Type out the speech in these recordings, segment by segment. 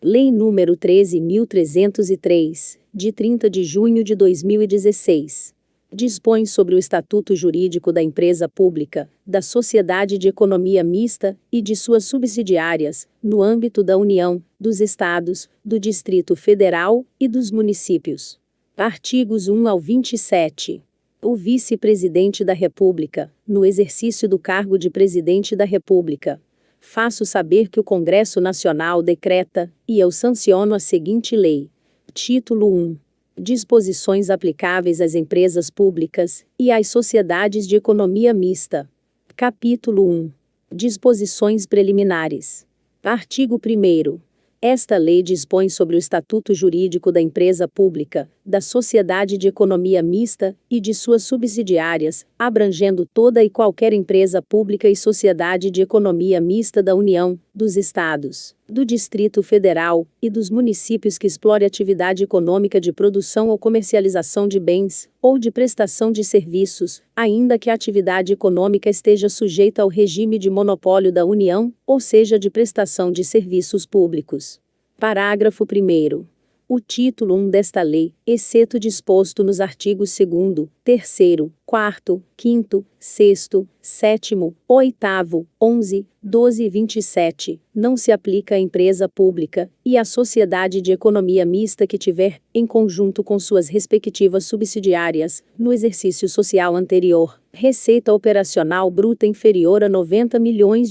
Lei nº 13.303, de 30 de junho de 2016. Dispõe sobre o Estatuto Jurídico da Empresa Pública, da Sociedade de Economia Mista e de suas subsidiárias, no âmbito da União, dos Estados, do Distrito Federal e dos municípios. Artigos 1 ao 27. O Vice-Presidente da República, no exercício do cargo de Presidente da República, faço saber que o Congresso Nacional decreta, e eu sanciono a seguinte lei. Título 1. Disposições aplicáveis às empresas públicas e às sociedades de economia mista. Capítulo 1. Disposições preliminares. Artigo 1º. Esta lei dispõe sobre o Estatuto Jurídico da Empresa Pública, da Sociedade de Economia Mista e de suas subsidiárias, abrangendo toda e qualquer empresa pública e sociedade de economia mista da União, dos Estados, do Distrito Federal e dos municípios que explore atividade econômica de produção ou comercialização de bens, ou de prestação de serviços, ainda que a atividade econômica esteja sujeita ao regime de monopólio da União, ou seja de prestação de serviços públicos. Parágrafo 1º. O título 1 desta lei, exceto disposto nos artigos 2º, 3º, 4º, 5º, 6º, 7º, 8º, 11, 12 e 27, não se aplica à empresa pública e à sociedade de economia mista que tiver, em conjunto com suas respectivas subsidiárias, no exercício social anterior, receita operacional bruta inferior a R$ 90 milhões.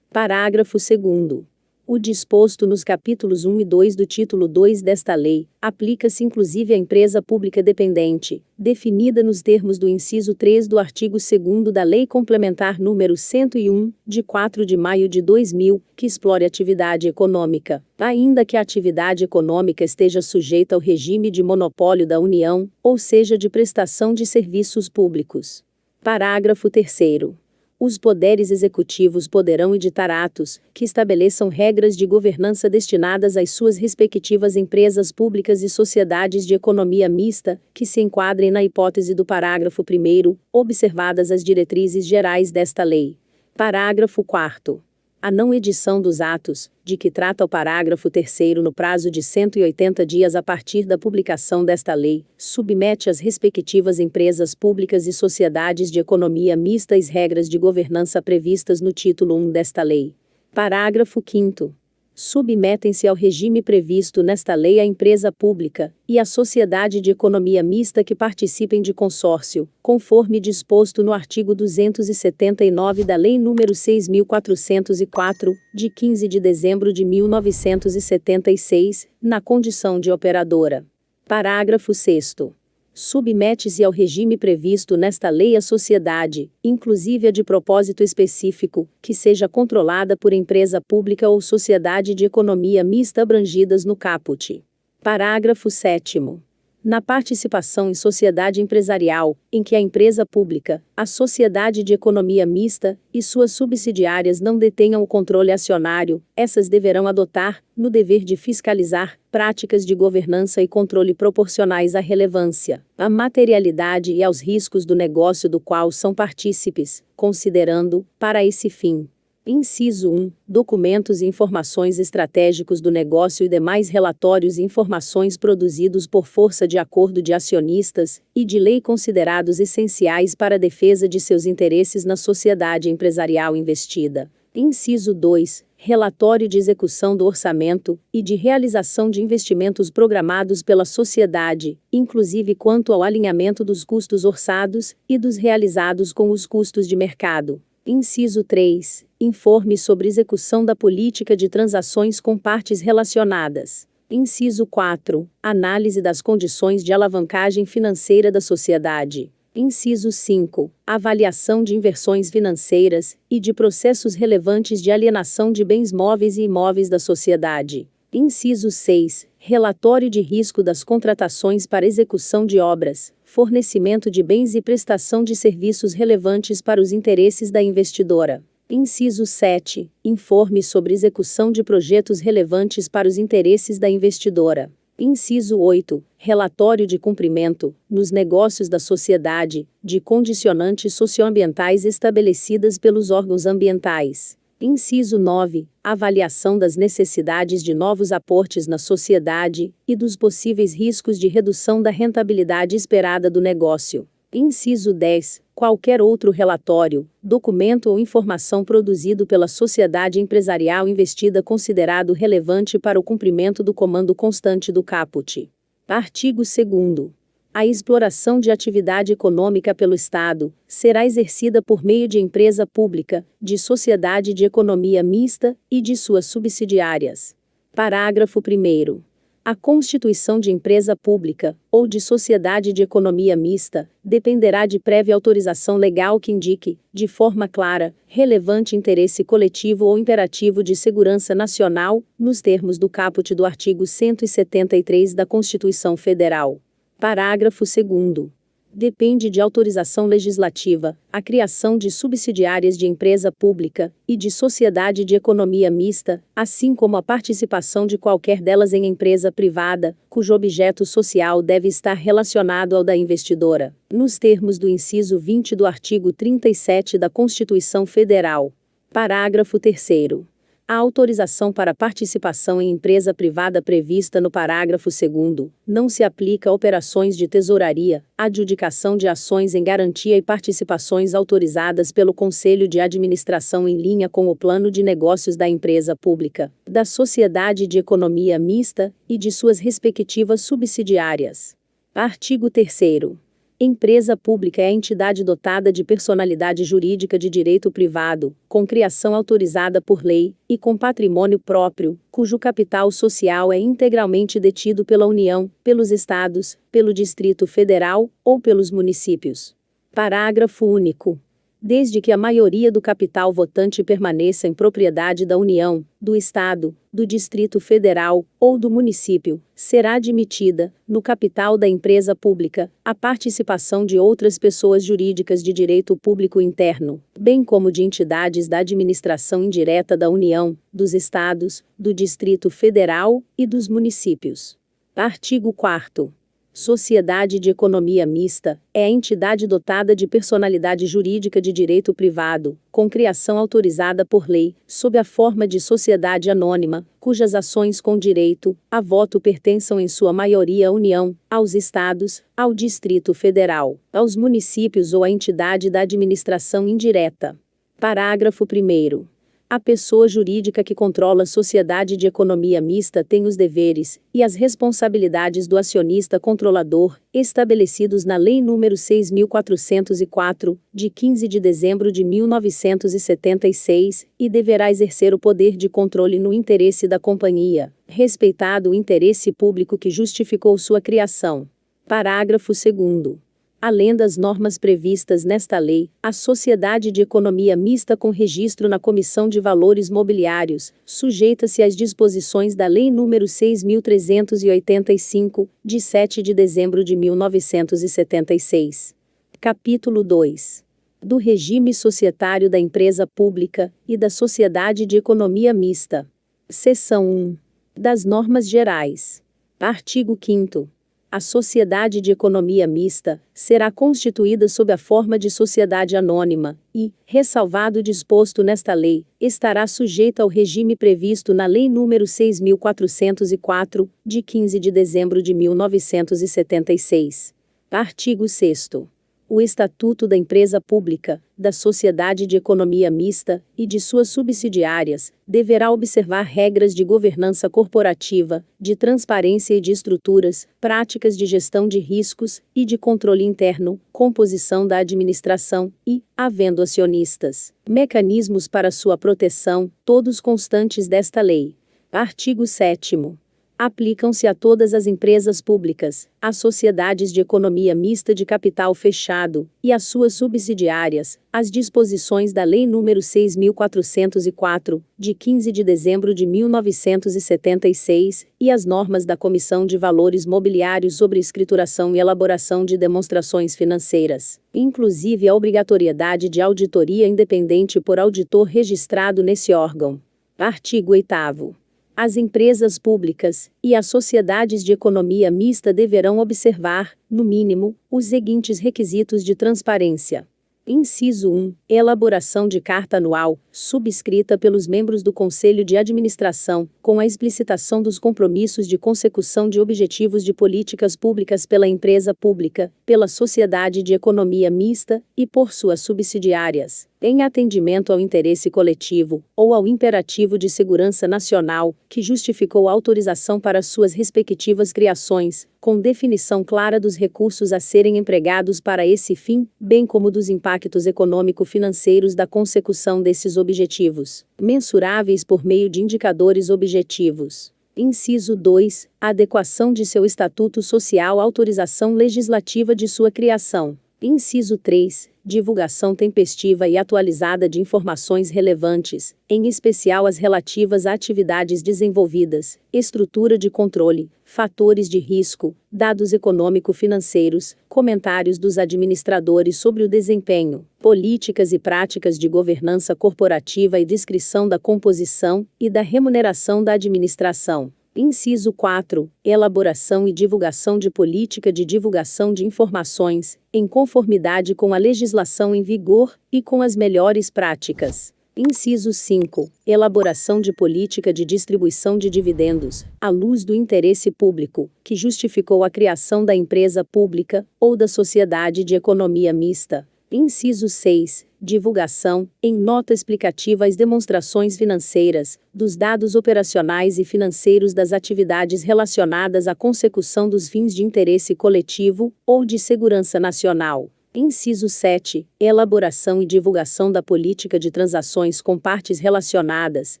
Parágrafo 2º. O disposto nos capítulos 1 e 2 do título 2 desta lei, aplica-se inclusive à empresa pública dependente, definida nos termos do inciso 3 do artigo 2º da Lei Complementar nº 101, de 4 de maio de 2000, que explore atividade econômica, ainda que a atividade econômica esteja sujeita ao regime de monopólio da União, ou seja de prestação de serviços públicos. Parágrafo 3º. Os poderes executivos poderão editar atos que estabeleçam regras de governança destinadas às suas respectivas empresas públicas e sociedades de economia mista, que se enquadrem na hipótese do parágrafo 1º, observadas as diretrizes gerais desta lei. Parágrafo 4º. A não edição dos atos, de que trata o parágrafo 3º no prazo de 180 dias a partir da publicação desta lei, submete às respectivas empresas públicas e sociedades de economia mista as regras de governança previstas no título 1 desta lei. Parágrafo 5º. Submetem-se ao regime previsto nesta lei a empresa pública e a sociedade de economia mista que participem de consórcio, conforme disposto no artigo 279 da Lei nº 6.404, de 15 de dezembro de 1976, na condição de operadora. Parágrafo 6º. Submete-se ao regime previsto nesta lei a sociedade, inclusive a de propósito específico, que seja controlada por empresa pública ou sociedade de economia mista abrangidas no caput. Parágrafo 7º. Na participação em sociedade empresarial, em que a empresa pública, a sociedade de economia mista e suas subsidiárias não detenham o controle acionário, essas deverão adotar, no dever de fiscalizar, práticas de governança e controle proporcionais à relevância, à materialidade e aos riscos do negócio do qual são partícipes, considerando, para esse fim, inciso 1, documentos e informações estratégicos do negócio e demais relatórios e informações produzidos por força de acordo de acionistas e de lei considerados essenciais para a defesa de seus interesses na sociedade empresarial investida. Inciso 2, relatório de execução do orçamento e de realização de investimentos programados pela sociedade, inclusive quanto ao alinhamento dos custos orçados e dos realizados com os custos de mercado. Inciso 3. Informe sobre execução da política de transações com partes relacionadas. Inciso 4. Análise das condições de alavancagem financeira da sociedade. Inciso 5. Avaliação de inversões financeiras e de processos relevantes de alienação de bens móveis e imóveis da sociedade. Inciso 6. Relatório de risco das contratações para execução de obras, fornecimento de bens e prestação de serviços relevantes para os interesses da investidora. Inciso 7. Informe sobre execução de projetos relevantes para os interesses da investidora. Inciso 8. Relatório de cumprimento, nos negócios da sociedade, de condicionantes socioambientais estabelecidas pelos órgãos ambientais. Inciso 9. Avaliação das necessidades de novos aportes na sociedade e dos possíveis riscos de redução da rentabilidade esperada do negócio. Inciso 10. Qualquer outro relatório, documento ou informação produzido pela sociedade empresarial investida considerado relevante para o cumprimento do comando constante do caput. Artigo 2º. A exploração de atividade econômica pelo Estado será exercida por meio de empresa pública, de sociedade de economia mista e de suas subsidiárias. Parágrafo 1º. A constituição de empresa pública, ou de sociedade de economia mista, dependerá de prévia autorização legal que indique, de forma clara, relevante interesse coletivo ou imperativo de segurança nacional, nos termos do caput do artigo 173 da Constituição Federal. Parágrafo 2º. Depende de autorização legislativa, a criação de subsidiárias de empresa pública e de sociedade de economia mista, assim como a participação de qualquer delas em empresa privada, cujo objeto social deve estar relacionado ao da investidora, nos termos do inciso 20 do artigo 37 da Constituição Federal. Parágrafo 3º. A autorização para participação em empresa privada prevista no parágrafo 2º não se aplica a operações de tesouraria, adjudicação de ações em garantia e participações autorizadas pelo Conselho de Administração em linha com o plano de negócios da empresa pública, da sociedade de economia mista e de suas respectivas subsidiárias. Artigo 3º. Empresa pública é a entidade dotada de personalidade jurídica de direito privado, com criação autorizada por lei, e com patrimônio próprio, cujo capital social é integralmente detido pela União, pelos Estados, pelo Distrito Federal, ou pelos municípios. Parágrafo único. Desde que a maioria do capital votante permaneça em propriedade da União, do Estado, do Distrito Federal, ou do município, será admitida, no capital da empresa pública, a participação de outras pessoas jurídicas de direito público interno, bem como de entidades da administração indireta da União, dos Estados, do Distrito Federal e dos municípios. Artigo 4º. Sociedade de economia mista é a entidade dotada de personalidade jurídica de direito privado, com criação autorizada por lei, sob a forma de sociedade anônima, cujas ações com direito a voto pertençam em sua maioria à União, aos Estados, ao Distrito Federal, aos municípios ou à entidade da administração indireta. Parágrafo 1º. A pessoa jurídica que controla a sociedade de economia mista tem os deveres e as responsabilidades do acionista controlador, estabelecidos na Lei nº 6.404, de 15 de dezembro de 1976, e deverá exercer o poder de controle no interesse da companhia, respeitado o interesse público que justificou sua criação. Parágrafo 2º. Além das normas previstas nesta lei, a sociedade de economia mista com registro na Comissão de Valores Mobiliários, sujeita-se às disposições da Lei nº 6.385, de 7 de dezembro de 1976. Capítulo 2. Do regime societário da empresa pública e da sociedade de economia mista. Seção 1. Das normas gerais. Artigo 5º. A sociedade de economia mista será constituída sob a forma de sociedade anônima e, ressalvado o disposto nesta lei, estará sujeita ao regime previsto na Lei nº 6.404, de 15 de dezembro de 1976. Artigo 6º. O Estatuto da Empresa Pública, da Sociedade de Economia Mista e de suas subsidiárias, deverá observar regras de governança corporativa, de transparência e de estruturas, práticas de gestão de riscos e de controle interno, composição da administração e, havendo acionistas, mecanismos para sua proteção, todos constantes desta lei. Artigo 7º. Aplicam-se a todas as empresas públicas, às sociedades de economia mista de capital fechado, e às suas subsidiárias, as disposições da Lei nº 6.404, de 15 de dezembro de 1976, e as normas da Comissão de Valores Mobiliários sobre escrituração e elaboração de demonstrações financeiras, inclusive a obrigatoriedade de auditoria independente por auditor registrado nesse órgão. Artigo 8º. As empresas públicas e as sociedades de economia mista deverão observar, no mínimo, os seguintes requisitos de transparência. Inciso 1. Elaboração de carta anual, subscrita pelos membros do Conselho de Administração, com a explicitação dos compromissos de consecução de objetivos de políticas públicas pela empresa pública, pela sociedade de economia mista e por suas subsidiárias, em atendimento ao interesse coletivo ou ao imperativo de segurança nacional, que justificou a autorização para suas respectivas criações, com definição clara dos recursos a serem empregados para esse fim, bem como dos impactos econômico-financeiros da consecução desses objetivos, mensuráveis por meio de indicadores objetivos. Inciso 2. Adequação de seu estatuto social à autorização legislativa de sua criação. Inciso 3. Divulgação tempestiva e atualizada de informações relevantes, em especial as relativas a atividades desenvolvidas, estrutura de controle, fatores de risco, dados econômico-financeiros, comentários dos administradores sobre o desempenho, políticas e práticas de governança corporativa e descrição da composição e da remuneração da administração. Inciso 4. Elaboração e divulgação de política de divulgação de informações, em conformidade com a legislação em vigor e com as melhores práticas. Inciso 5. Elaboração de política de distribuição de dividendos, à luz do interesse público, que justificou a criação da empresa pública ou da sociedade de economia mista. Inciso 6. Divulgação, em nota explicativa às demonstrações financeiras, dos dados operacionais e financeiros das atividades relacionadas à consecução dos fins de interesse coletivo ou de segurança nacional. Inciso 7. Elaboração e divulgação da política de transações com partes relacionadas,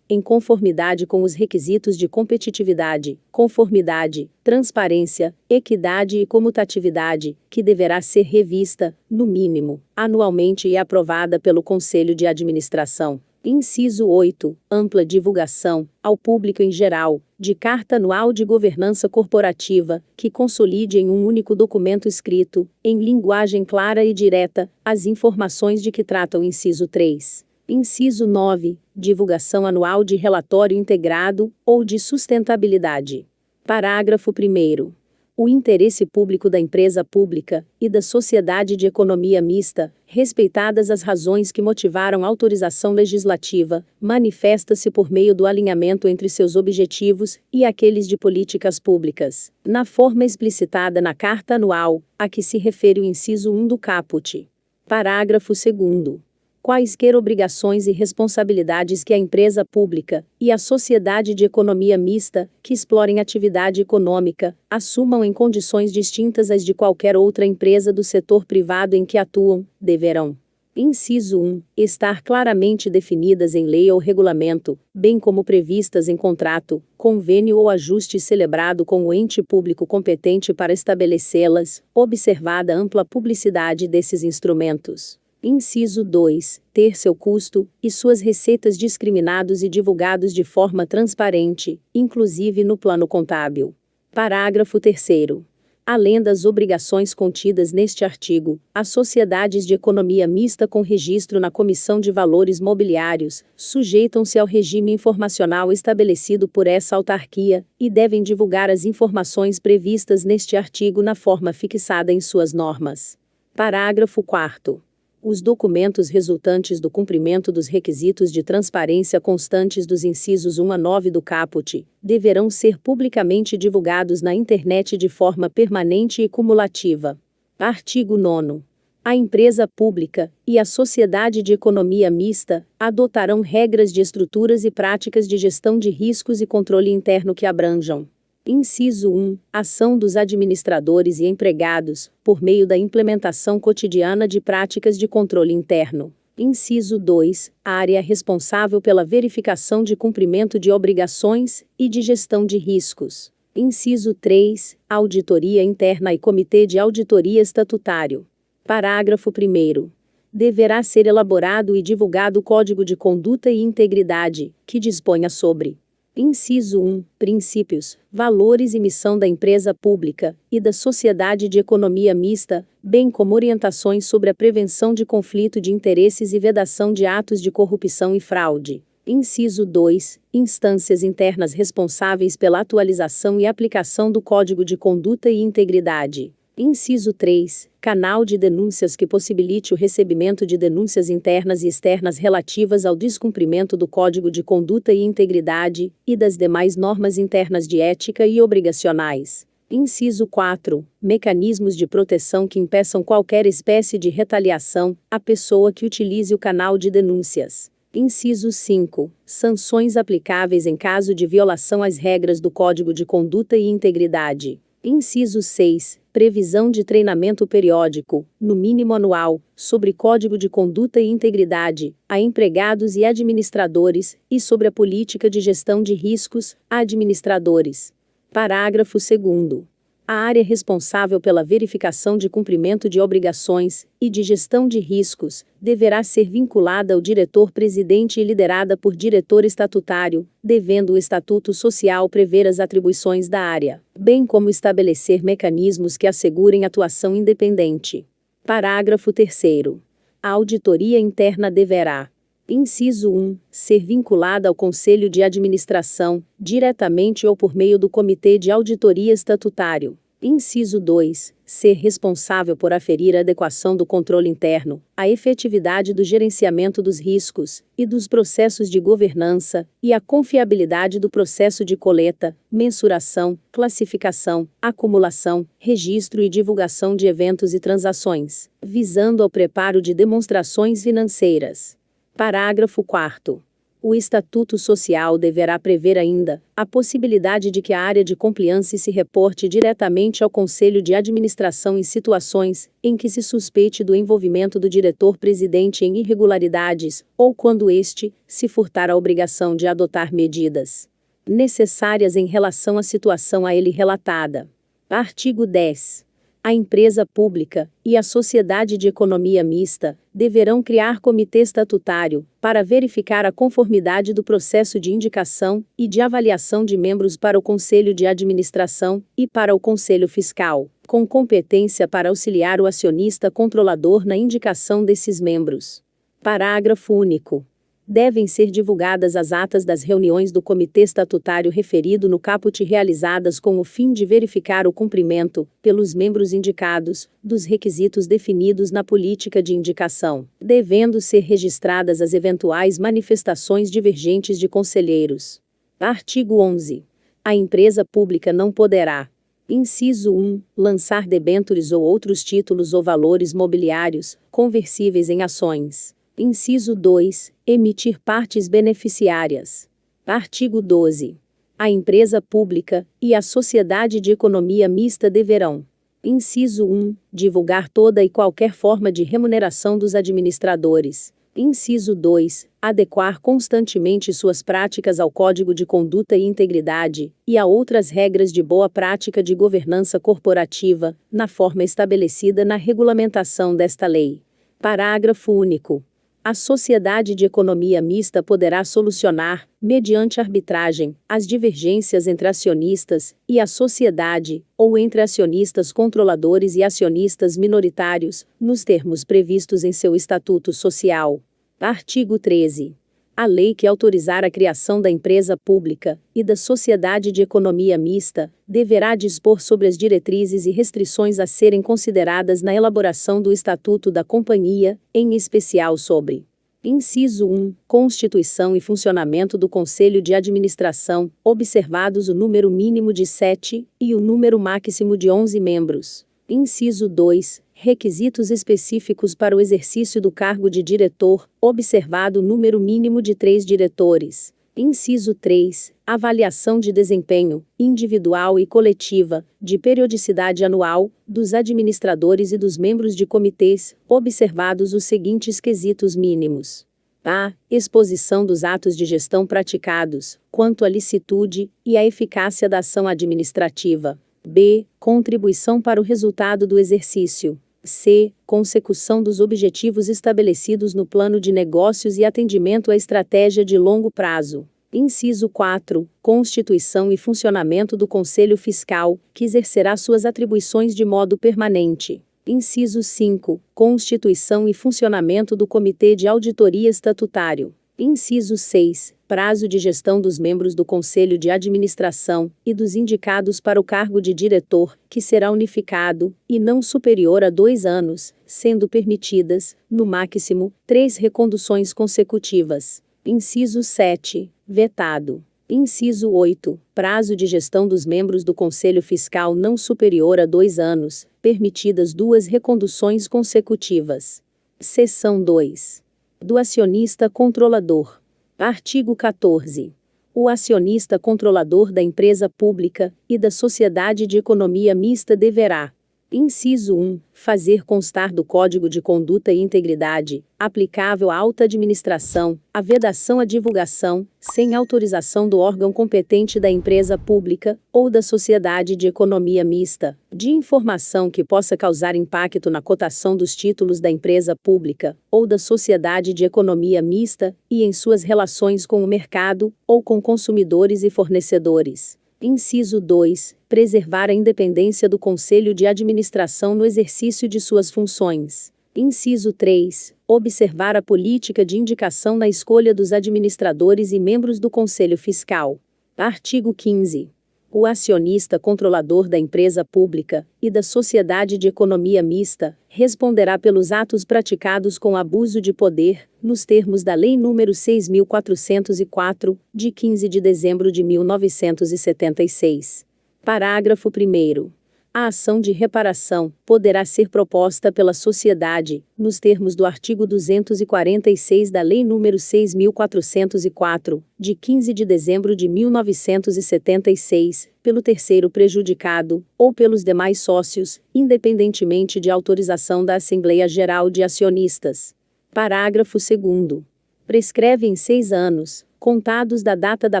em conformidade com os requisitos de competitividade, conformidade, transparência, equidade e comutatividade, que deverá ser revista, no mínimo, anualmente e aprovada pelo Conselho de Administração. Inciso 8. Ampla divulgação, ao público em geral, de carta anual de governança corporativa, que consolide em um único documento escrito, em linguagem clara e direta, as informações de que trata o inciso 3. Inciso 9. Divulgação anual de relatório integrado, ou de sustentabilidade. Parágrafo 1º. O interesse público da empresa pública e da sociedade de economia mista, respeitadas as razões que motivaram a autorização legislativa, manifesta-se por meio do alinhamento entre seus objetivos e aqueles de políticas públicas, na forma explicitada na Carta Anual, a que se refere o inciso 1 do caput. Parágrafo 2º. Quaisquer obrigações e responsabilidades que a empresa pública e a sociedade de economia mista, que explorem atividade econômica, assumam em condições distintas às de qualquer outra empresa do setor privado em que atuam, deverão: inciso 1. Estar claramente definidas em lei ou regulamento, bem como previstas em contrato, convênio ou ajuste celebrado com o ente público competente para estabelecê-las, observada ampla publicidade desses instrumentos. Inciso 2. Ter seu custo e suas receitas discriminados e divulgados de forma transparente, inclusive no plano contábil. Parágrafo 3º. Além das obrigações contidas neste artigo, as sociedades de economia mista com registro na Comissão de Valores Mobiliários sujeitam-se ao regime informacional estabelecido por essa autarquia e devem divulgar as informações previstas neste artigo na forma fixada em suas normas. Parágrafo 4º. Os documentos resultantes do cumprimento dos requisitos de transparência constantes dos incisos 1 a 9 do caput deverão ser publicamente divulgados na internet de forma permanente e cumulativa. Artigo 9º. A empresa pública e a sociedade de economia mista adotarão regras de estruturas e práticas de gestão de riscos e controle interno que abranjam: inciso 1. Ação dos administradores e empregados, por meio da implementação cotidiana de práticas de controle interno. Inciso 2. A área responsável pela verificação de cumprimento de obrigações e de gestão de riscos. Inciso 3. Auditoria interna e comitê de auditoria estatutário. Parágrafo 1º. Deverá ser elaborado e divulgado o Código de Conduta e Integridade, que disponha sobre: inciso 1. Princípios, valores e missão da empresa pública e da sociedade de economia mista, bem como orientações sobre a prevenção de conflito de interesses e vedação de atos de corrupção e fraude. Inciso 2. Instâncias internas responsáveis pela atualização e aplicação do Código de Conduta e Integridade. Inciso 3. Canal de denúncias que possibilite o recebimento de denúncias internas e externas relativas ao descumprimento do Código de Conduta e Integridade, e das demais normas internas de ética e obrigacionais. Inciso 4. Mecanismos de proteção que impeçam qualquer espécie de retaliação à pessoa que utilize o canal de denúncias. Inciso 5. Sanções aplicáveis em caso de violação às regras do Código de Conduta e Integridade. Inciso 6. Previsão de treinamento periódico, no mínimo anual, sobre Código de Conduta e Integridade, a empregados e administradores, e sobre a política de gestão de riscos, a administradores. Parágrafo 2º. A área responsável pela verificação de cumprimento de obrigações e de gestão de riscos deverá ser vinculada ao diretor-presidente e liderada por diretor estatutário, devendo o Estatuto Social prever as atribuições da área, bem como estabelecer mecanismos que assegurem atuação independente. Parágrafo 3º. A auditoria interna deverá: Inciso 1. Ser vinculada ao Conselho de Administração, diretamente ou por meio do Comitê de Auditoria Estatutário. Inciso 2. Ser responsável por aferir a adequação do controle interno, a efetividade do gerenciamento dos riscos e dos processos de governança, e a confiabilidade do processo de coleta, mensuração, classificação, acumulação, registro e divulgação de eventos e transações, visando ao preparo de demonstrações financeiras. Parágrafo 4º. O Estatuto Social deverá prever ainda a possibilidade de que a área de compliance se reporte diretamente ao Conselho de Administração em situações em que se suspeite do envolvimento do diretor-presidente em irregularidades, ou quando este se furtar à obrigação de adotar medidas necessárias em relação à situação a ele relatada. Artigo 10. A empresa pública e a sociedade de economia mista deverão criar comitê estatutário para verificar a conformidade do processo de indicação e de avaliação de membros para o Conselho de Administração e para o Conselho Fiscal, com competência para auxiliar o acionista controlador na indicação desses membros. Parágrafo único. Devem ser divulgadas as atas das reuniões do Comitê Estatutário referido no caput realizadas com o fim de verificar o cumprimento, pelos membros indicados, dos requisitos definidos na política de indicação, devendo ser registradas as eventuais manifestações divergentes de conselheiros. Artigo 11. A empresa pública não poderá: Inciso 1. Lançar debêntures ou outros títulos ou valores mobiliários, conversíveis em ações. Inciso 2. Emitir partes beneficiárias. Artigo 12. A empresa pública e a sociedade de economia mista deverão: Inciso 1. Divulgar toda e qualquer forma de remuneração dos administradores. Inciso 2. Adequar constantemente suas práticas ao Código de Conduta e Integridade, e a outras regras de boa prática de governança corporativa, na forma estabelecida na regulamentação desta lei. Parágrafo único. A sociedade de economia mista poderá solucionar, mediante arbitragem, as divergências entre acionistas e a sociedade, ou entre acionistas controladores e acionistas minoritários, nos termos previstos em seu Estatuto Social. Artigo 13. A lei que autorizar a criação da empresa pública e da sociedade de economia mista deverá dispor sobre as diretrizes e restrições a serem consideradas na elaboração do Estatuto da Companhia, em especial sobre: Inciso 1. Constituição e funcionamento do Conselho de Administração, observados o número mínimo de 7 e o número máximo de 11 membros. Inciso 2. Requisitos específicos para o exercício do cargo de diretor, observado o número mínimo de 3 diretores. Inciso 3. Avaliação de desempenho, individual e coletiva, de periodicidade anual, dos administradores e dos membros de comitês, observados os seguintes quesitos mínimos: a. Exposição dos atos de gestão praticados, quanto à licitude e à eficácia da ação administrativa. b. Contribuição para o resultado do exercício. c. Consecução dos objetivos estabelecidos no plano de negócios e atendimento à estratégia de longo prazo. Inciso 4. Constituição e funcionamento do Conselho Fiscal, que exercerá suas atribuições de modo permanente. Inciso 5. Constituição e funcionamento do Comitê de Auditoria Estatutário. Inciso 6. prazo de gestão dos membros do Conselho de Administração e dos indicados para o cargo de diretor, que será unificado, e não superior a 2 anos, sendo permitidas, no máximo, 3 reconduções consecutivas. Inciso 7. Vetado. Inciso 8. Prazo de gestão dos membros do Conselho Fiscal não superior a 2 anos, permitidas 2 reconduções consecutivas. Seção 2. Do acionista controlador. Artigo 14. O acionista controlador da empresa pública e da sociedade de economia mista deverá: inciso 1. Fazer constar do Código de Conduta e Integridade, aplicável à alta administração, a vedação à divulgação, sem autorização do órgão competente da empresa pública ou da sociedade de economia mista, de informação que possa causar impacto na cotação dos títulos da empresa pública ou da sociedade de economia mista e em suas relações com o mercado ou com consumidores e fornecedores. Inciso 2. Preservar a independência do Conselho de Administração no exercício de suas funções. Inciso 3. Observar a política de indicação na escolha dos administradores e membros do Conselho Fiscal. Artigo 15. O acionista controlador da empresa pública e da sociedade de economia mista responderá pelos atos praticados com abuso de poder, nos termos da Lei nº 6.404, de 15 de dezembro de 1976. Parágrafo 1º. A ação de reparação poderá ser proposta pela sociedade, nos termos do artigo 246 da Lei nº 6.404, de 15 de dezembro de 1976, pelo terceiro prejudicado, ou pelos demais sócios, independentemente de autorização da Assembleia Geral de Acionistas. Parágrafo 2º. Prescreve em 6 anos, contados da data da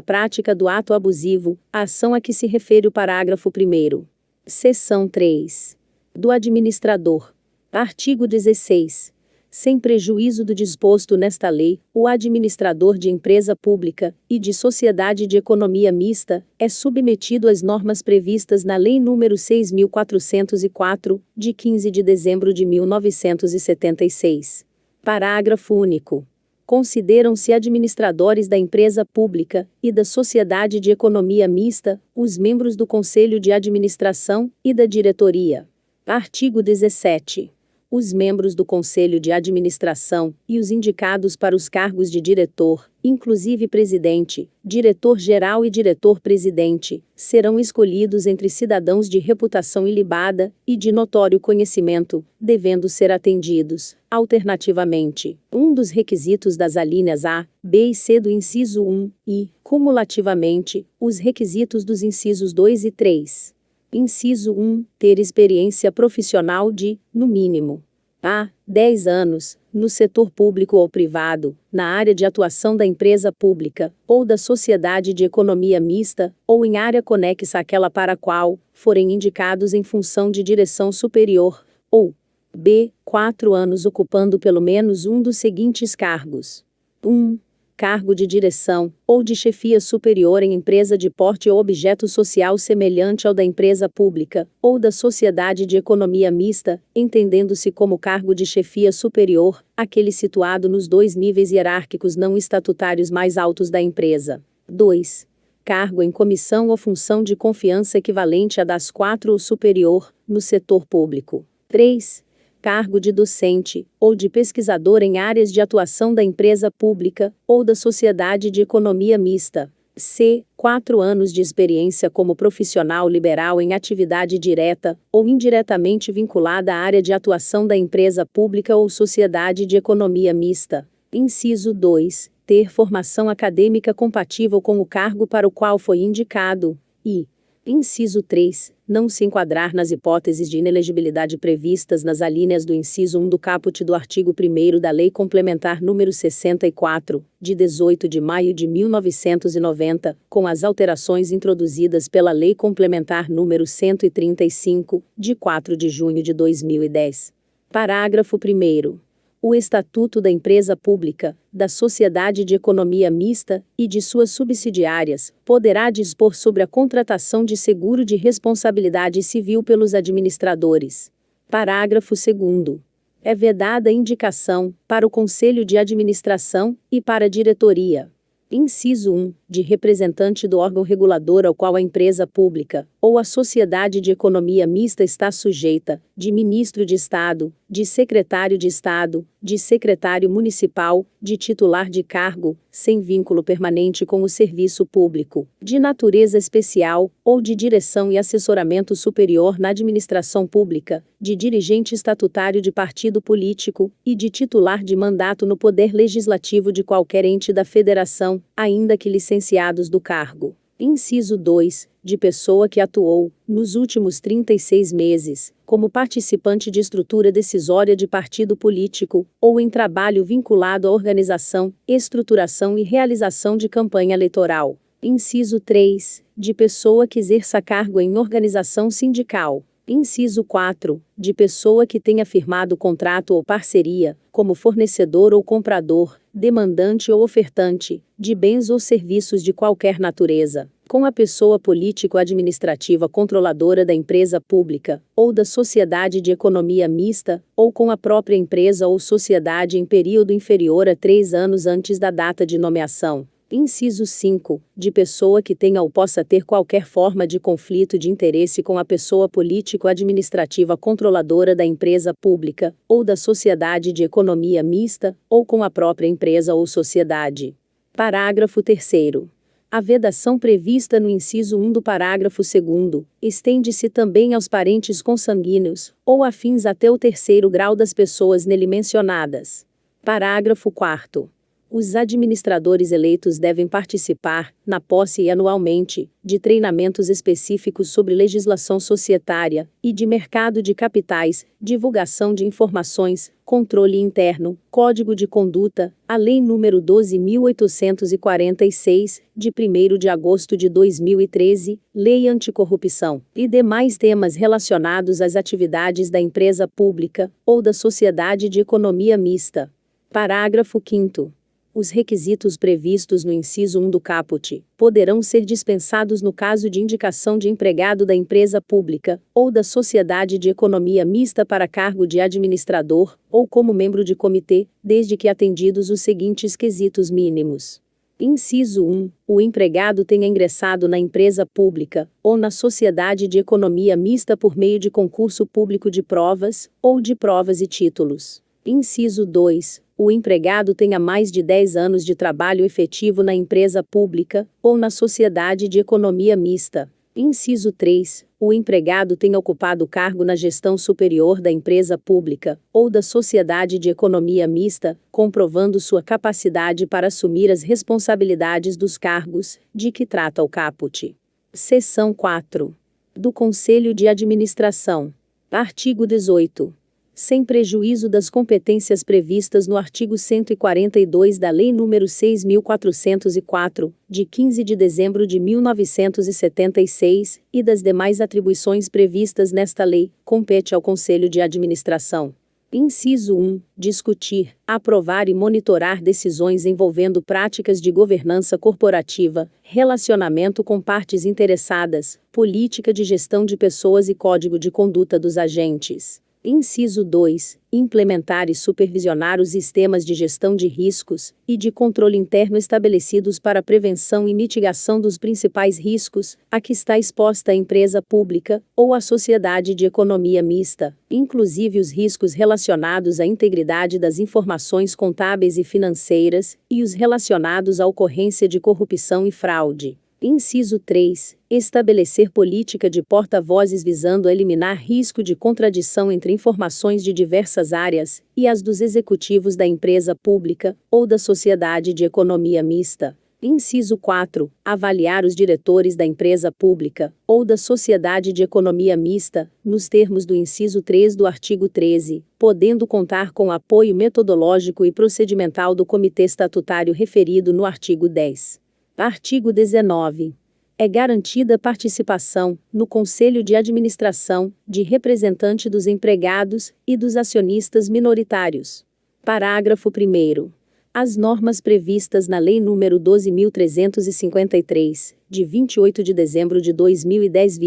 prática do ato abusivo, a ação a que se refere o parágrafo 1º. Seção 3. Do administrador. Artigo 16. Sem prejuízo do disposto nesta lei, o administrador de empresa pública e de sociedade de economia mista é submetido às normas previstas na Lei nº 6.404, de 15 de dezembro de 1976. Parágrafo único. Consideram-se administradores da empresa pública e da sociedade de economia mista os membros do Conselho de Administração e da diretoria. Artigo 17. Os membros do Conselho de Administração e os indicados para os cargos de diretor, inclusive presidente, diretor-geral e diretor-presidente, serão escolhidos entre cidadãos de reputação ilibada e de notório conhecimento, devendo ser atendidos, alternativamente, um dos requisitos das alíneas A, B e C do inciso 1, e, cumulativamente, os requisitos dos incisos 2 e 3. Inciso 1. Ter experiência profissional de, no mínimo, a. 10 anos, no setor público ou privado, na área de atuação da empresa pública, ou da sociedade de economia mista, ou em área conexa àquela para a qual forem indicados em função de direção superior, ou b. 4 anos ocupando pelo menos um dos seguintes cargos. 1. Cargo de direção, ou de chefia superior em empresa de porte ou objeto social semelhante ao da empresa pública, ou da sociedade de economia mista, entendendo-se como cargo de chefia superior, aquele situado nos 2 níveis hierárquicos não estatutários mais altos da empresa. 2. Cargo em comissão ou função de confiança equivalente a das 4 ou superior, no setor público. 3. Cargo de docente, ou de pesquisador em áreas de atuação da empresa pública, ou da sociedade de economia mista. C. 4 anos de experiência como profissional liberal em atividade direta, ou indiretamente vinculada à área de atuação da empresa pública ou sociedade de economia mista. Inciso 2. Ter formação acadêmica compatível com o cargo para o qual foi indicado. E, inciso 3. Não se enquadrar nas hipóteses de inelegibilidade previstas nas alíneas do inciso 1 do caput do artigo 1º da Lei Complementar nº 64, de 18 de maio de 1990, com as alterações introduzidas pela Lei Complementar nº 135, de 4 de junho de 2010. Parágrafo 1º. O Estatuto da Empresa Pública, da Sociedade de Economia Mista e de suas subsidiárias, poderá dispor sobre a contratação de seguro de responsabilidade civil pelos administradores. Parágrafo 2º. É vedada a indicação, para o Conselho de Administração e para a diretoria, Inciso 1. De representante do órgão regulador ao qual a empresa pública, ou a sociedade de economia mista está sujeita, de ministro de Estado, de secretário de Estado, de secretário municipal, de titular de cargo, sem vínculo permanente com o serviço público, de natureza especial, ou de direção e assessoramento superior na administração pública, de dirigente estatutário de partido político, e de titular de mandato no poder legislativo de qualquer ente da federação, ainda que licenciados do cargo. Inciso 2. De pessoa que atuou, nos últimos 36 meses, como participante de estrutura decisória de partido político, ou em trabalho vinculado à organização, estruturação e realização de campanha eleitoral. Inciso 3. De pessoa que exerça cargo em organização sindical. Inciso 4. De pessoa que tenha firmado contrato ou parceria, como fornecedor ou comprador, demandante ou ofertante, de bens ou serviços de qualquer natureza, com a pessoa político-administrativa controladora da empresa pública, ou da sociedade de economia mista, ou com a própria empresa ou sociedade em período inferior a 3 anos antes da data de nomeação. Inciso 5. De pessoa que tenha ou possa ter qualquer forma de conflito de interesse com a pessoa político-administrativa controladora da empresa pública, ou da sociedade de economia mista, ou com a própria empresa ou sociedade. Parágrafo 3º. A vedação prevista no inciso 1 do parágrafo 2º estende-se também aos parentes consanguíneos, ou afins até o 3º grau das pessoas nele mencionadas. Parágrafo 4º. Os administradores eleitos devem participar, na posse e anualmente, de treinamentos específicos sobre legislação societária e de mercado de capitais, divulgação de informações, controle interno, código de conduta, a Lei nº 12.846, de 1º de agosto de 2013, Lei Anticorrupção, e demais temas relacionados às atividades da empresa pública ou da sociedade de economia mista. Parágrafo 5º. Os requisitos previstos no inciso 1 do caput poderão ser dispensados no caso de indicação de empregado da empresa pública ou da sociedade de economia mista para cargo de administrador ou como membro de comitê, desde que atendidos os seguintes quesitos mínimos. Inciso 1. O empregado tenha ingressado na empresa pública ou na sociedade de economia mista por meio de concurso público de provas ou de provas e títulos. Inciso 2. O empregado tenha mais de 10 anos de trabalho efetivo na empresa pública ou na sociedade de economia mista. Inciso 3. O empregado tenha ocupado cargo na gestão superior da empresa pública ou da sociedade de economia mista, comprovando sua capacidade para assumir as responsabilidades dos cargos de que trata o caput. Seção 4. Do Conselho de Administração. Artigo 18. Sem prejuízo das competências previstas no artigo 142 da Lei nº 6.404, de 15 de dezembro de 1976, e das demais atribuições previstas nesta lei, compete ao Conselho de Administração. Inciso 1. Discutir, aprovar e monitorar decisões envolvendo práticas de governança corporativa, relacionamento com partes interessadas, política de gestão de pessoas e código de conduta dos agentes. Inciso 2. Implementar e supervisionar os sistemas de gestão de riscos e de controle interno estabelecidos para a prevenção e mitigação dos principais riscos a que está exposta a empresa pública ou a sociedade de economia mista, inclusive os riscos relacionados à integridade das informações contábeis e financeiras e os relacionados à ocorrência de corrupção e fraude. Inciso 3. Estabelecer política de porta-vozes visando a eliminar risco de contradição entre informações de diversas áreas e as dos executivos da empresa pública ou da sociedade de economia mista. Inciso 4. Avaliar os diretores da empresa pública ou da sociedade de economia mista, nos termos do inciso 3 do artigo 13, podendo contar com apoio metodológico e procedimental do comitê estatutário referido no artigo 10. Artigo 19. É garantida participação, no Conselho de Administração, de representante dos empregados e dos acionistas minoritários. Parágrafo 1º. As normas previstas na Lei nº 12.353, de 28 de dezembro de 2010,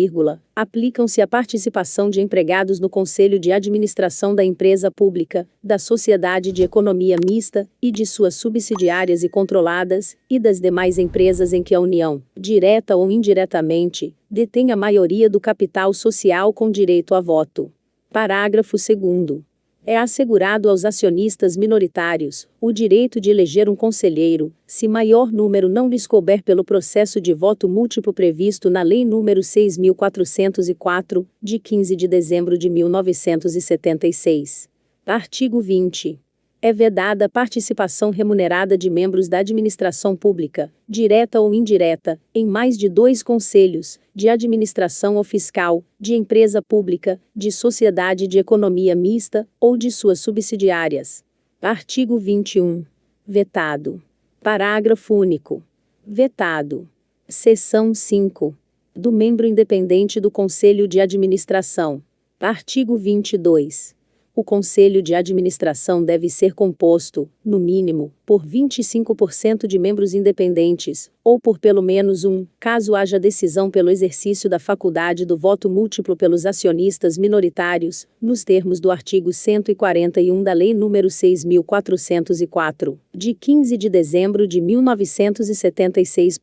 aplicam-se à participação de empregados no Conselho de Administração da empresa pública, da sociedade de economia mista, e de suas subsidiárias e controladas, e das demais empresas em que a União, direta ou indiretamente, detém a maioria do capital social com direito a voto. Parágrafo 2º. É assegurado aos acionistas minoritários o direito de eleger um conselheiro, se maior número não lhes couber pelo processo de voto múltiplo previsto na Lei nº 6.404, de 15 de dezembro de 1976. Artigo 20. É vedada a participação remunerada de membros da administração pública, direta ou indireta, em mais de 2 conselhos, de administração ou fiscal, de empresa pública, de sociedade de economia mista, ou de suas subsidiárias. Artigo 21. Vetado. Parágrafo único. Vetado. Seção 5. Do membro independente do Conselho de Administração. Artigo 22. O Conselho de Administração deve ser composto, no mínimo, por 25% de membros independentes, ou por pelo menos um, caso haja decisão pelo exercício da faculdade do voto múltiplo pelos acionistas minoritários, nos termos do artigo 141 da Lei nº 6.404, de 15 de dezembro de 1976.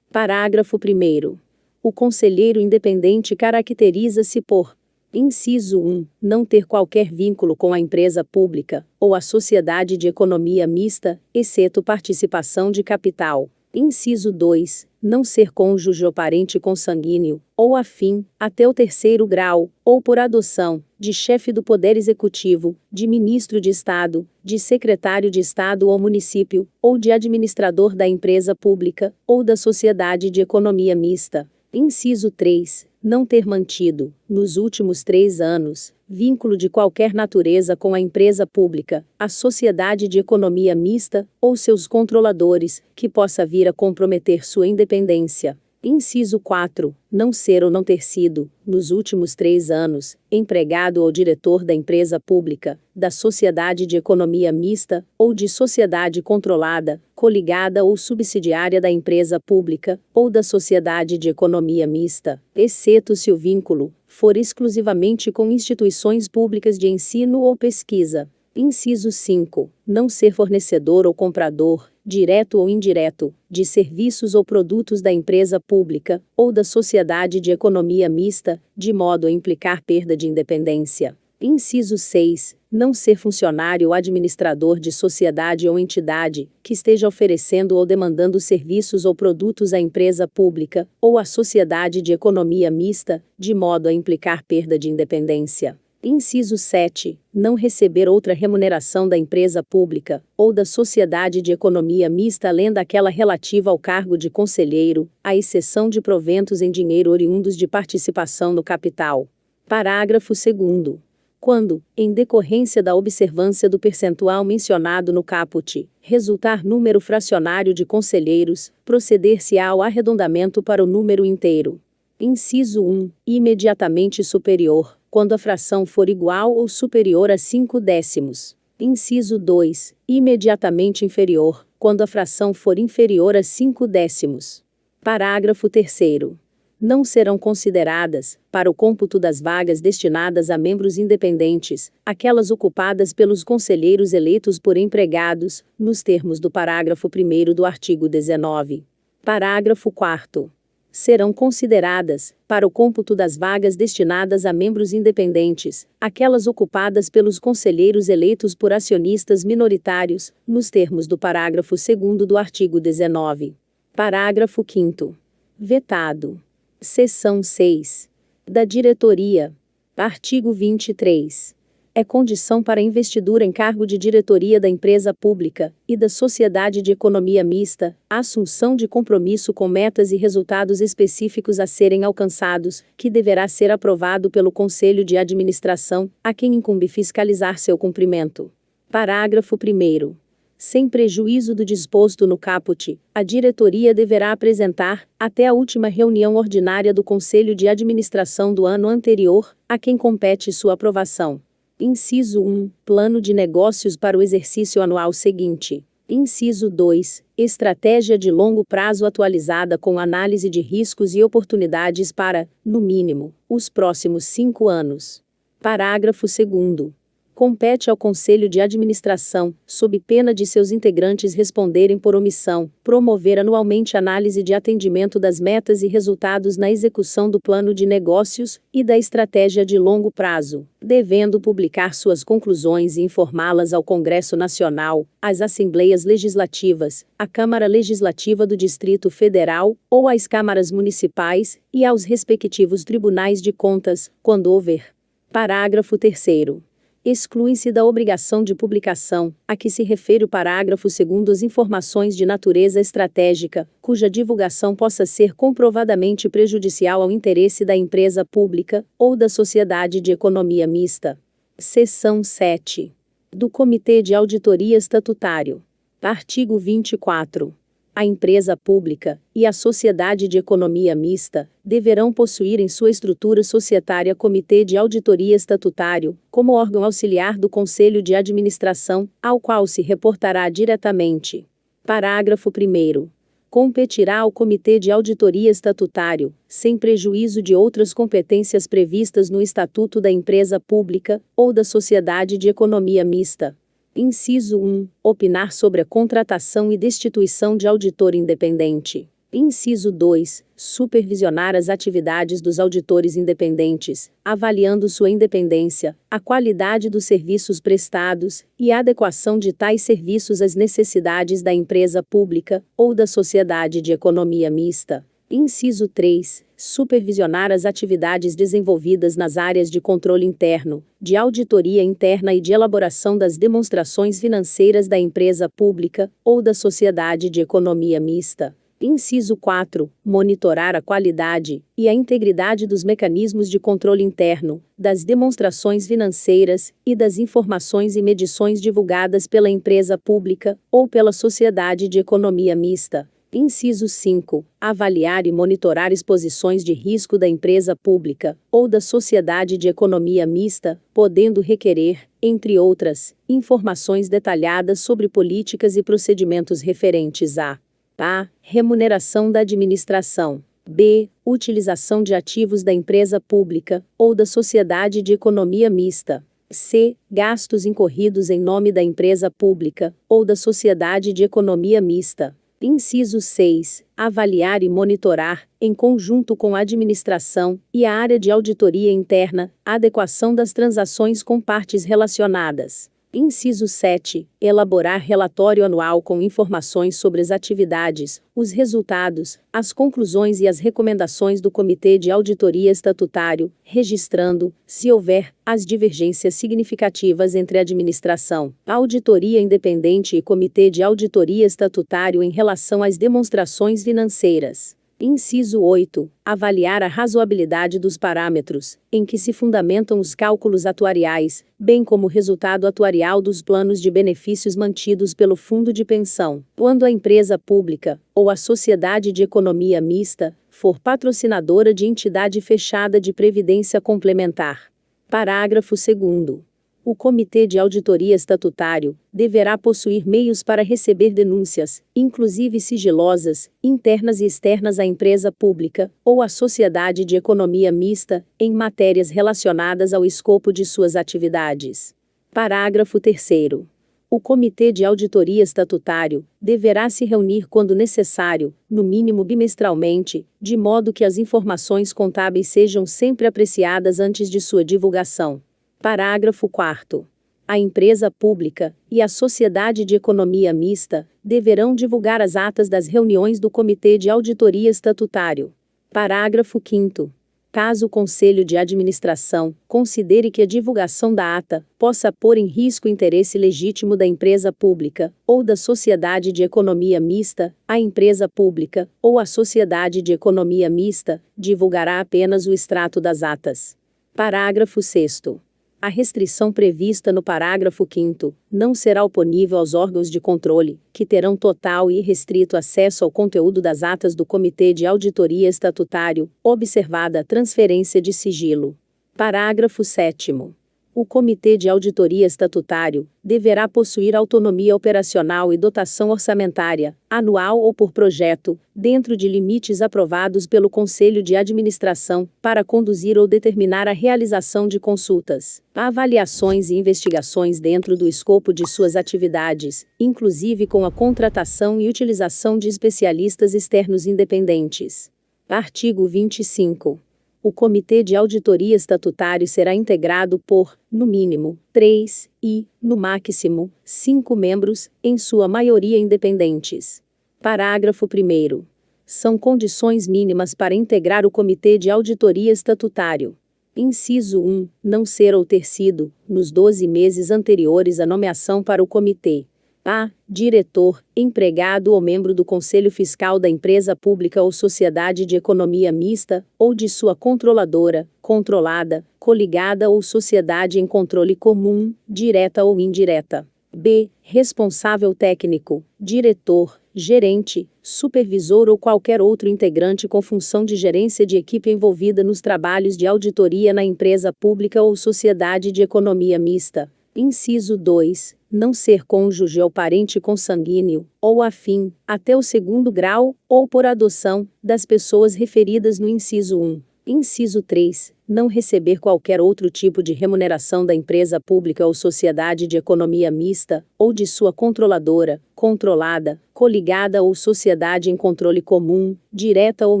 Parágrafo 1º. O conselheiro independente caracteriza-se por: Inciso 1. Não ter qualquer vínculo com a empresa pública, ou a sociedade de economia mista, exceto participação de capital. Inciso 2. Não ser cônjuge ou parente consanguíneo, ou afim, até o 3º grau, ou por adoção, de chefe do Poder Executivo, de ministro de Estado, de secretário de Estado ou município, ou de administrador da empresa pública, ou da sociedade de economia mista. Inciso 3. Não ter mantido, nos últimos 3 anos, vínculo de qualquer natureza com a empresa pública, a sociedade de economia mista, ou seus controladores, que possa vir a comprometer sua independência. Inciso 4. Não ser ou não ter sido, nos últimos 3 anos, empregado ou diretor da empresa pública, da sociedade de economia mista, ou de sociedade controlada, coligada ou subsidiária da empresa pública, ou da sociedade de economia mista, exceto se o vínculo for exclusivamente com instituições públicas de ensino ou pesquisa. Inciso 5. Não ser fornecedor ou comprador, direto ou indireto, de serviços ou produtos da empresa pública, ou da sociedade de economia mista, de modo a implicar perda de independência. Inciso 6. Não ser funcionário ou administrador de sociedade ou entidade, que esteja oferecendo ou demandando serviços ou produtos à empresa pública, ou à sociedade de economia mista, de modo a implicar perda de independência. Inciso 7. Não receber outra remuneração da empresa pública, ou da sociedade de economia mista além daquela relativa ao cargo de conselheiro, à exceção de proventos em dinheiro oriundos de participação no capital. Parágrafo 2º. Quando, em decorrência da observância do percentual mencionado no caput, resultar número fracionário de conselheiros, proceder-se-á ao arredondamento para o número inteiro. Inciso 1. Imediatamente superior, quando a fração for igual ou superior a 5/10. Inciso 2. Imediatamente inferior, quando a fração for inferior a 5/10. Parágrafo 3º. Não serão consideradas, para o cômputo das vagas destinadas a membros independentes, aquelas ocupadas pelos conselheiros eleitos por empregados, nos termos do parágrafo 1º do artigo 19. Parágrafo 4º. Serão consideradas, para o cômputo das vagas destinadas a membros independentes, aquelas ocupadas pelos conselheiros eleitos por acionistas minoritários, nos termos do parágrafo 2º do artigo 19. Parágrafo 5º. Vetado. Seção 6. Da diretoria. Artigo 23. É condição para investidura em cargo de diretoria da empresa pública e da sociedade de economia mista, a assunção de compromisso com metas e resultados específicos a serem alcançados, que deverá ser aprovado pelo Conselho de Administração, a quem incumbe fiscalizar seu cumprimento. Parágrafo 1º. Sem prejuízo do disposto no caput, a diretoria deverá apresentar, até a última reunião ordinária do Conselho de Administração do ano anterior, a quem compete sua aprovação. Inciso 1. Plano de negócios para o exercício anual seguinte. Inciso 2. Estratégia de longo prazo atualizada com análise de riscos e oportunidades para, no mínimo, os próximos 5 anos. Parágrafo 2º. Compete ao Conselho de Administração, sob pena de seus integrantes responderem por omissão, promover anualmente análise de atendimento das metas e resultados na execução do plano de negócios e da estratégia de longo prazo, devendo publicar suas conclusões e informá-las ao Congresso Nacional, às Assembleias Legislativas, à Câmara Legislativa do Distrito Federal ou às câmaras municipais e aos respectivos tribunais de contas, quando houver. Parágrafo 3º. Excluem-se da obrigação de publicação, a que se refere o parágrafo 2º, as informações de natureza estratégica, cuja divulgação possa ser comprovadamente prejudicial ao interesse da empresa pública ou da sociedade de economia mista. Seção 7. Do Comitê de Auditoria Estatutário. Artigo 24. A empresa pública e a sociedade de economia mista deverão possuir em sua estrutura societária comitê de auditoria estatutário, como órgão auxiliar do Conselho de Administração, ao qual se reportará diretamente. Parágrafo 1º. Competirá ao Comitê de Auditoria Estatutário, sem prejuízo de outras competências previstas no Estatuto da Empresa Pública ou da Sociedade de Economia Mista. Inciso 1. Opinar sobre a contratação e destituição de auditor independente. Inciso 2. Supervisionar as atividades dos auditores independentes, avaliando sua independência, a qualidade dos serviços prestados e a adequação de tais serviços às necessidades da empresa pública ou da sociedade de economia mista. Inciso 3. Supervisionar as atividades desenvolvidas nas áreas de controle interno, de auditoria interna e de elaboração das demonstrações financeiras da empresa pública ou da sociedade de economia mista. Inciso 4. Monitorar a qualidade e a integridade dos mecanismos de controle interno, das demonstrações financeiras e das informações e medições divulgadas pela empresa pública ou pela sociedade de economia mista. Inciso 5. Avaliar e monitorar exposições de risco da empresa pública ou da sociedade de economia mista, podendo requerer, entre outras, informações detalhadas sobre políticas e procedimentos referentes a: a. Remuneração da administração. b. Utilização de ativos da empresa pública ou da sociedade de economia mista. c. Gastos incorridos em nome da empresa pública ou da sociedade de economia mista. Inciso 6. Avaliar e monitorar, em conjunto com a administração e a área de auditoria interna, a adequação das transações com partes relacionadas. Inciso 7. Elaborar relatório anual com informações sobre as atividades, os resultados, as conclusões e as recomendações do Comitê de Auditoria Estatutário, registrando, se houver, as divergências significativas entre a administração, a auditoria independente e Comitê de Auditoria Estatutário em relação às demonstrações financeiras. Inciso 8. Avaliar a razoabilidade dos parâmetros, em que se fundamentam os cálculos atuariais, bem como o resultado atuarial dos planos de benefícios mantidos pelo fundo de pensão, quando a empresa pública, ou a sociedade de economia mista, for patrocinadora de entidade fechada de previdência complementar. Parágrafo 2º. O Comitê de Auditoria Estatutário deverá possuir meios para receber denúncias, inclusive sigilosas, internas e externas à empresa pública ou à sociedade de economia mista, em matérias relacionadas ao escopo de suas atividades. Parágrafo 3º. O Comitê de Auditoria Estatutário deverá se reunir quando necessário, no mínimo bimestralmente, de modo que as informações contábeis sejam sempre apreciadas antes de sua divulgação. Parágrafo 4º. A empresa pública e a sociedade de economia mista deverão divulgar as atas das reuniões do Comitê de Auditoria Estatutário. Parágrafo 5º. Caso o Conselho de Administração considere que a divulgação da ata possa pôr em risco o interesse legítimo da empresa pública ou da sociedade de economia mista, a empresa pública ou a sociedade de economia mista divulgará apenas o extrato das atas. Parágrafo 6º. A restrição prevista no parágrafo 5º não será oponível aos órgãos de controle, que terão total e irrestrito acesso ao conteúdo das atas do Comitê de Auditoria Estatutário, observada a transferência de sigilo. Parágrafo 7º. O Comitê de Auditoria Estatutário deverá possuir autonomia operacional e dotação orçamentária, anual ou por projeto, dentro de limites aprovados pelo Conselho de Administração, para conduzir ou determinar a realização de consultas, avaliações e investigações dentro do escopo de suas atividades, inclusive com a contratação e utilização de especialistas externos independentes. Artigo 25. O Comitê de Auditoria Estatutário será integrado por, no mínimo, 3 e, no máximo, 5 membros, em sua maioria independentes. Parágrafo 1º. São condições mínimas para integrar o Comitê de Auditoria Estatutário. Inciso 1. Não ser ou ter sido, nos 12 meses anteriores à nomeação para o Comitê, a. Diretor, empregado ou membro do Conselho Fiscal da empresa pública ou sociedade de economia mista, ou de sua controladora, controlada, coligada ou sociedade em controle comum, direta ou indireta. B. Responsável técnico, diretor, gerente, supervisor ou qualquer outro integrante com função de gerência de equipe envolvida nos trabalhos de auditoria na empresa pública ou sociedade de economia mista. Inciso 2. Não ser cônjuge ou parente consanguíneo, ou afim, até o 2º grau, ou por adoção, das pessoas referidas no inciso 1. Inciso 3. Não receber qualquer outro tipo de remuneração da empresa pública ou sociedade de economia mista, ou de sua controladora, controlada, coligada ou sociedade em controle comum, direta ou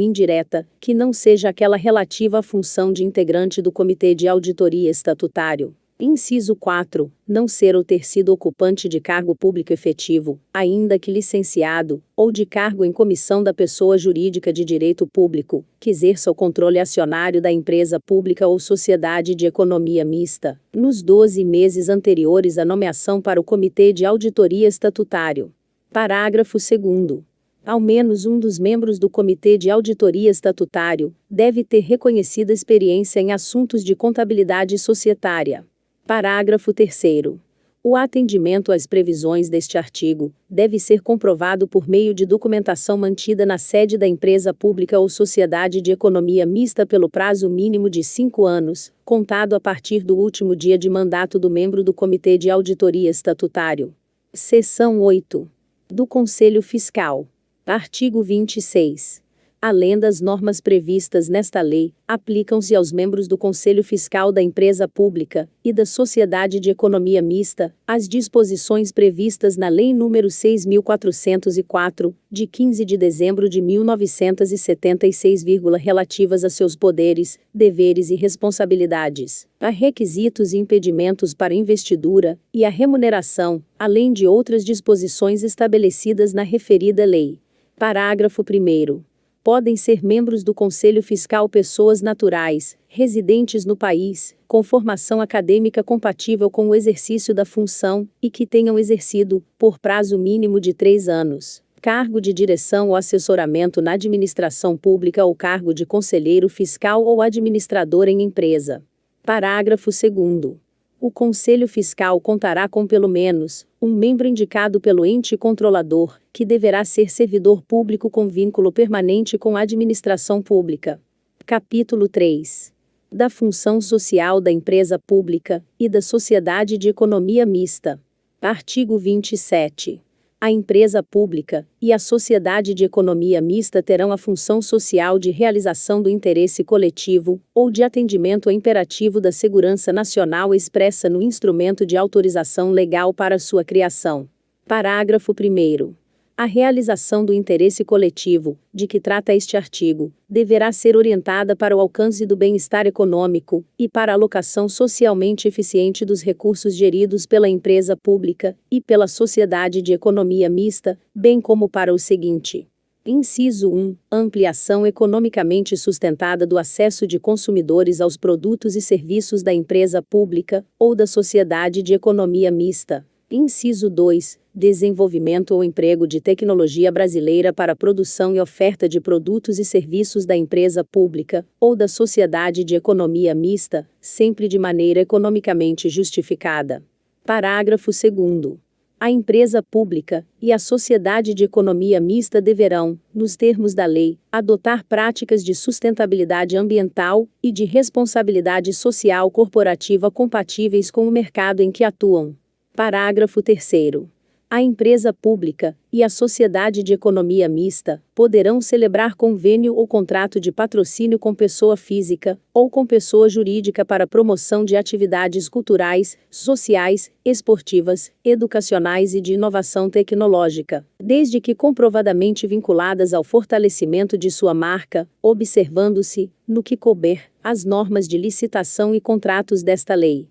indireta, que não seja aquela relativa à função de integrante do Comitê de Auditoria Estatutário. Inciso 4. Não ser ou ter sido ocupante de cargo público efetivo, ainda que licenciado, ou de cargo em comissão da pessoa jurídica de direito público, que exerça o controle acionário da empresa pública ou sociedade de economia mista, nos 12 meses anteriores à nomeação para o Comitê de Auditoria Estatutário. Parágrafo 2º. Ao menos um dos membros do Comitê de Auditoria Estatutário deve ter reconhecida experiência em assuntos de contabilidade societária. Parágrafo 3º. O atendimento às previsões deste artigo deve ser comprovado por meio de documentação mantida na sede da empresa pública ou sociedade de economia mista pelo prazo mínimo de 5 anos, contado a partir do último dia de mandato do membro do Comitê de Auditoria Estatutário. Seção 8. Do Conselho Fiscal. Artigo 26. Além das normas previstas nesta lei, aplicam-se aos membros do Conselho Fiscal da empresa pública e da sociedade de economia mista as disposições previstas na Lei nº 6.404, de 15 de dezembro de 1976, relativas a seus poderes, deveres e responsabilidades, a requisitos e impedimentos para investidura e a remuneração, além de outras disposições estabelecidas na referida lei. Parágrafo 1º. Podem ser membros do Conselho Fiscal pessoas naturais, residentes no país, com formação acadêmica compatível com o exercício da função, e que tenham exercido, por prazo mínimo de 3 anos, cargo de direção ou assessoramento na administração pública ou cargo de conselheiro fiscal ou administrador em empresa. Parágrafo 2º. O Conselho Fiscal contará com pelo menos um membro indicado pelo ente controlador, que deverá ser servidor público com vínculo permanente com a administração pública. Capítulo 3. Da função social da empresa pública e da sociedade de economia mista. Artigo 27. A empresa pública e a sociedade de economia mista terão a função social de realização do interesse coletivo ou de atendimento ao imperativo da segurança nacional expressa no instrumento de autorização legal para sua criação. Parágrafo 1º. A realização do interesse coletivo, de que trata este artigo, deverá ser orientada para o alcance do bem-estar econômico e para a alocação socialmente eficiente dos recursos geridos pela empresa pública e pela sociedade de economia mista, bem como para o seguinte. Inciso 1. Ampliação economicamente sustentada do acesso de consumidores aos produtos e serviços da empresa pública ou da sociedade de economia mista. Inciso 2. Desenvolvimento ou emprego de tecnologia brasileira para a produção e oferta de produtos e serviços da empresa pública ou da sociedade de economia mista, sempre de maneira economicamente justificada. Parágrafo 2º. A empresa pública e a sociedade de economia mista deverão, nos termos da lei, adotar práticas de sustentabilidade ambiental e de responsabilidade social corporativa compatíveis com o mercado em que atuam. Parágrafo 3º. A empresa pública e a sociedade de economia mista poderão celebrar convênio ou contrato de patrocínio com pessoa física ou com pessoa jurídica para promoção de atividades culturais, sociais, esportivas, educacionais e de inovação tecnológica, desde que comprovadamente vinculadas ao fortalecimento de sua marca, observando-se, no que couber, as normas de licitação e contratos desta lei.